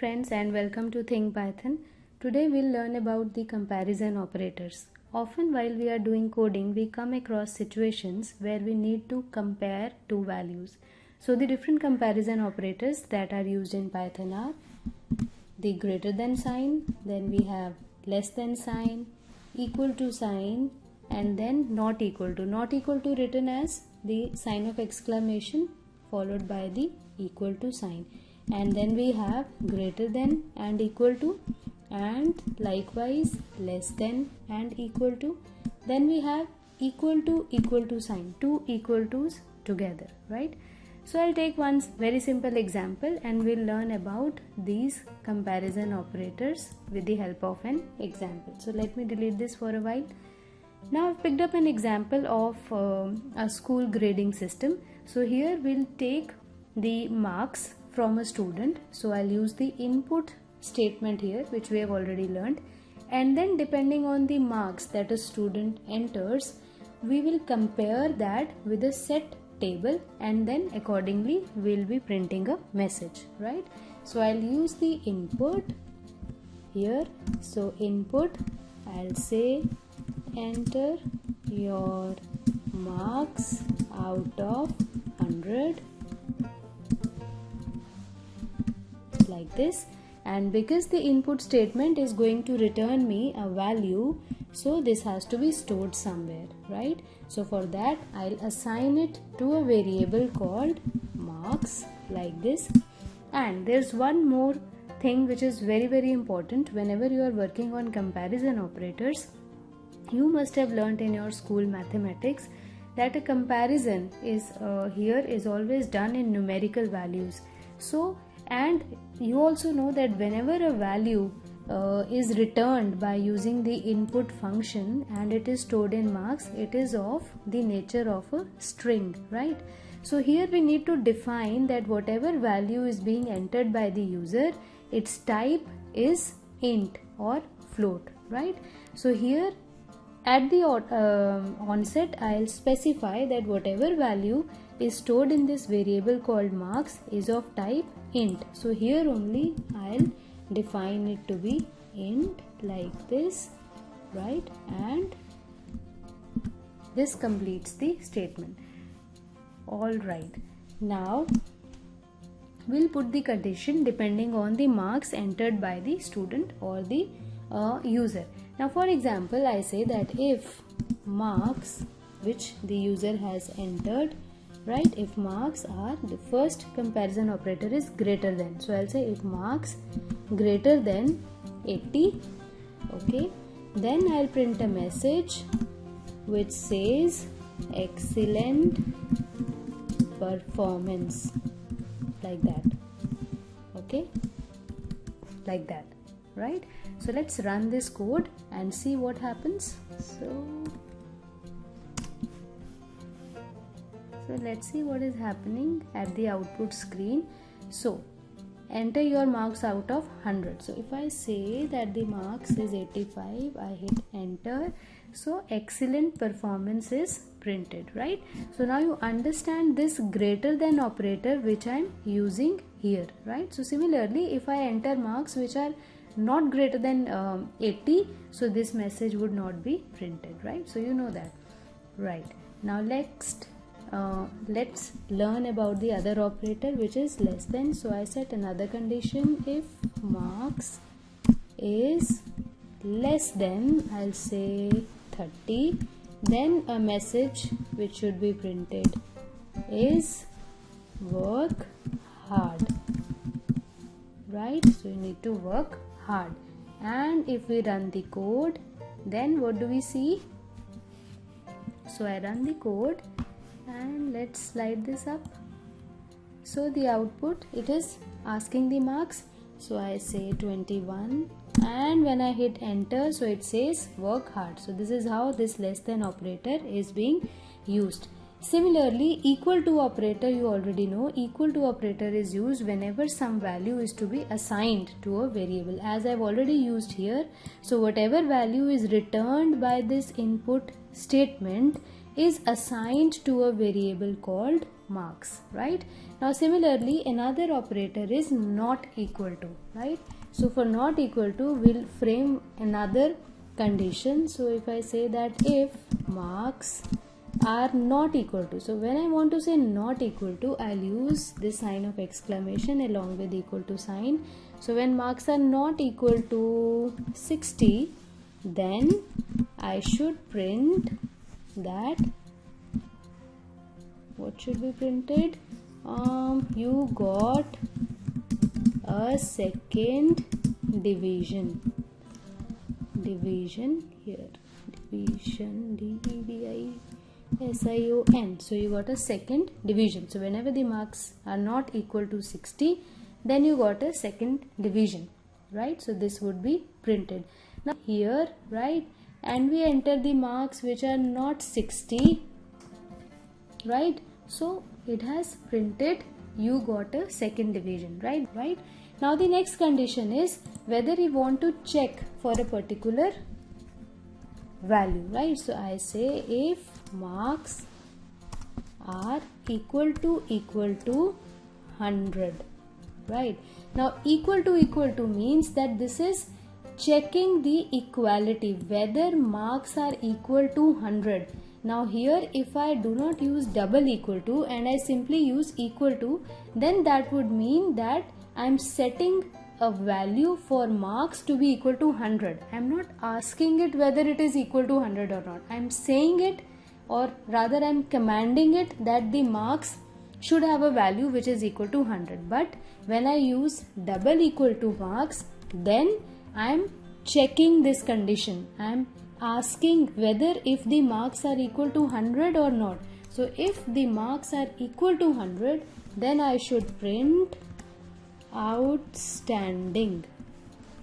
friends and welcome to Think Python. Today we'll learn about the comparison operators. Often while we are doing coding, we come across situations where we need to compare two values. So the different comparison operators that are used in Python are the greater than sign, then we have less than sign, equal to sign, and then not equal to. Not equal to written as the sign of exclamation followed by the equal to sign. And then we have greater than and equal to, and likewise less than and equal to. Then we have equal to sign, two equal to's together, right? So I'll take one very simple example and we'll learn about these comparison operators with the help of an example. So let me delete this for a while. Now I've picked up an example of a school grading system. So here we'll take the marks from a student. So I'll use the input statement here, which we have already learned, and then depending on the marks that a student enters, we will compare that with a set table, and then accordingly we'll be printing a message, right? So I'll use the input here. So input, I'll say enter your marks out of 100, like this. And because the input statement is going to return me a value, so this has to be stored somewhere, right? So for that I'll assign it to a variable called marks, like this. And there's one more thing which is very important. Whenever you are working on comparison operators, you must have learnt in your school mathematics that a comparison is always done in numerical values. So, and you also know that whenever a value is returned by using the input function and it is stored in marks, it is of the nature of a string, right? So here we need to define that whatever value is being entered by the user, its type is int or float, right? So here at the onset, I'll specify that whatever value is stored in this variable called marks is of type int. So here only I'll define it to be int, like this, right? And this completes the statement. Alright, now we'll put the condition depending on the marks entered by the student or the user. Now for example, I say that if marks which the user has entered, right, if marks are, the first comparison operator is greater than. So I'll say if marks greater than 80, okay, then I'll print a message which says excellent performance, like that, okay, like that, right? So let's run this code and see what happens. So let's see what is happening at the output screen. So enter your marks out of 100. So if I say that the marks is 85, I hit enter. So excellent performance is printed, right? So now you understand this greater than operator which I am using here, right? So similarly, if I enter marks which are not greater than 80, so this message would not be printed, right? So you know that, right? Now let's learn about the other operator which is less than. So I set another condition. If marks is less than, I'll say 30, then a message which should be printed is work hard, right? So you need to work hard. And if we run the code, then what do we see? So I run the code and let's slide this up. So the output, it is asking the marks. So I say 21, and when I hit enter, so it says work hard. So this is how this less than operator is being used. Similarly, equal to operator, you already know, equal to operator is used whenever some value is to be assigned to a variable, as I've already used here. So whatever value is returned by this input statement is assigned to a variable called marks, right? Now similarly another operator is not equal to, right? So for not equal to, we'll frame another condition. So if I say that if marks are not equal to, so when I want to say not equal to, I'll use this sign of exclamation along with equal to sign. So when marks are not equal to 60, then I should print that, what should be printed? You got a second division here, division, division. So you got a second division. So whenever the marks are not equal to 60, then you got a second division, right? So this would be printed. Now here, right, and we enter the marks which are not 60, right? So it has printed you got a second division, right? Now the next condition is whether we want to check for a particular value, right? So I say if marks are equal to 100, right? Now equal to means that this is checking the equality, whether marks are equal to 100. Now here if I do not use double equal to and I simply use equal to, then that would mean that I am setting a value for marks to be equal to 100. I am not asking it whether it is equal to 100 or not. I am saying it, or rather I am commanding it that the marks should have a value which is equal to 100. But when I use double equal to marks, then I am checking this condition. I am asking whether if the marks are equal to 100 or not. So if the marks are equal to 100, then I should print outstanding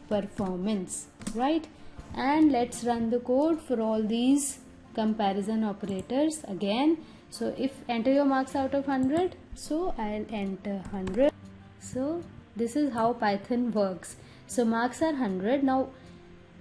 performance, right? And let's run the code for all these comparison operators again. So if enter your marks out of 100, so I'll enter 100. So this is how Python works. So marks are 100. Now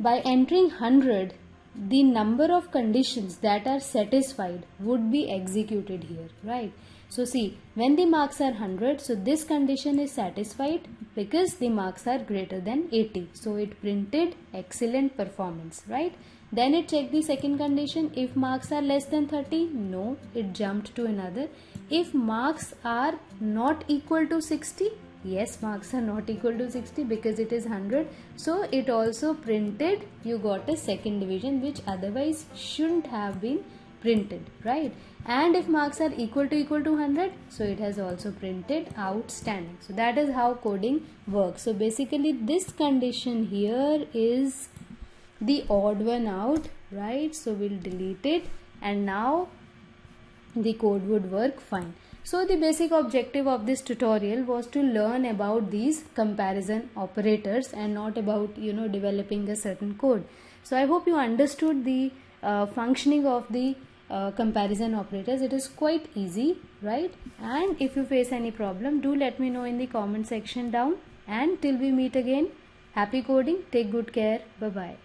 by entering 100, the number of conditions that are satisfied would be executed here, right? So see, when the marks are 100, so this condition is satisfied because the marks are greater than 80. So it printed excellent performance, right? Then it checked the second condition. If marks are less than 30, no, it jumped to another. If marks are not equal to 60, yes, marks are not equal to 60 because it is 100. So it also printed you got a second division, which otherwise shouldn't have been printed, right? And if marks are equal to 100, so it has also printed outstanding. So that is how coding works. So basically this condition here is the odd one out, right? So we'll delete it, and now the code would work fine. So the basic objective of this tutorial was to learn about these comparison operators and not about developing a certain code. So I hope you understood the functioning of the comparison operators. It is quite easy, right? And if you face any problem, do let me know in the comment section down. And till we meet again, happy coding, take good care, bye bye.